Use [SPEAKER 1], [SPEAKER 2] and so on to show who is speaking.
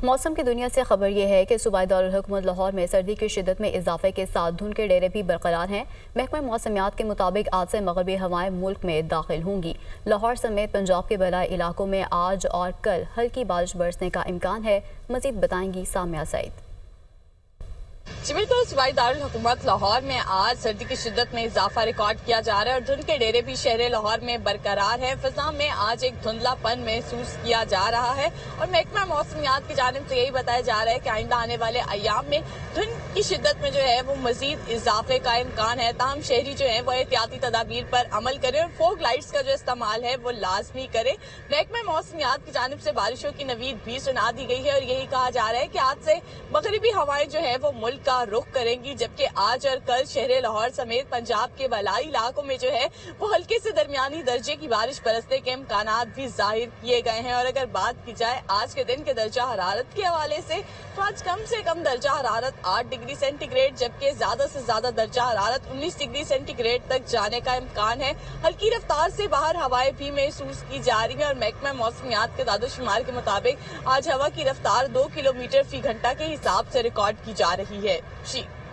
[SPEAKER 1] موسم کی دنیا سے خبر یہ ہے کہ صوبائی دارالحکومت لاہور میں سردی کی شدت میں اضافے کے ساتھ دھند کے ڈیرے بھی برقرار ہیں۔ محکمہ موسمیات کے مطابق آج سے مغربی ہوائیں ملک میں داخل ہوں گی۔ لاہور سمیت پنجاب کے بالائی علاقوں میں آج اور کل ہلکی بارش برسنے کا امکان ہے۔ مزید بتائیں گی سامیہ سعید۔
[SPEAKER 2] جی بالکل، صوبائی دارالحکومت لاہور میں آج سردی کی شدت میں اضافہ ریکارڈ کیا جا رہا ہے اور دھند کے ڈیرے بھی شہر لاہور میں برقرار ہے۔ فضا میں آج ایک دھندلا پن محسوس کیا جا رہا ہے اور محکمہ موسمیات کی جانب سے یہی بتایا جا رہا ہے کہ آئندہ آنے والے ایام میں دھند کی شدت میں جو ہے وہ مزید اضافے کا امکان ہے۔ تاہم شہری جو ہیں وہ احتیاطی تدابیر پر عمل کریں اور فوگ لائٹس کا جو استعمال ہے وہ لازمی کریں۔ محکمہ موسمیات کی جانب سے بارشوں کی نوید بھی سنا دی گئی ہے اور یہی کہا جا رہا ہے کہ آج سے مغربی ہوائیں جو ہے وہ ملک کا رخ کریں گی، جبکہ آج اور کل شہر لاہور سمیت پنجاب کے بالائی علاقوں میں جو ہے وہ ہلکے سے درمیانی درجے کی بارش برسنے کے امکانات بھی ظاہر کیے گئے ہیں۔ اور اگر بات کی جائے آج کے دن کے درجہ حرارت کے حوالے سے تو آج کم سے کم درجہ حرارت 8 ڈگری سینٹی گریڈ جبکہ زیادہ سے زیادہ درجہ حرارت 19 ڈگری سینٹی گریڈ تک جانے کا امکان ہے۔ ہلکی رفتار سے باہر ہوائیں بھی محسوس کی جا رہی ہیں اور محکمہ موسمیات کے اعداد و شمار کے مطابق آج ہوا کی رفتار 2 کلومیٹر فی گھنٹہ کے حساب سے ریکارڈ کی جا رہی ہے۔ جی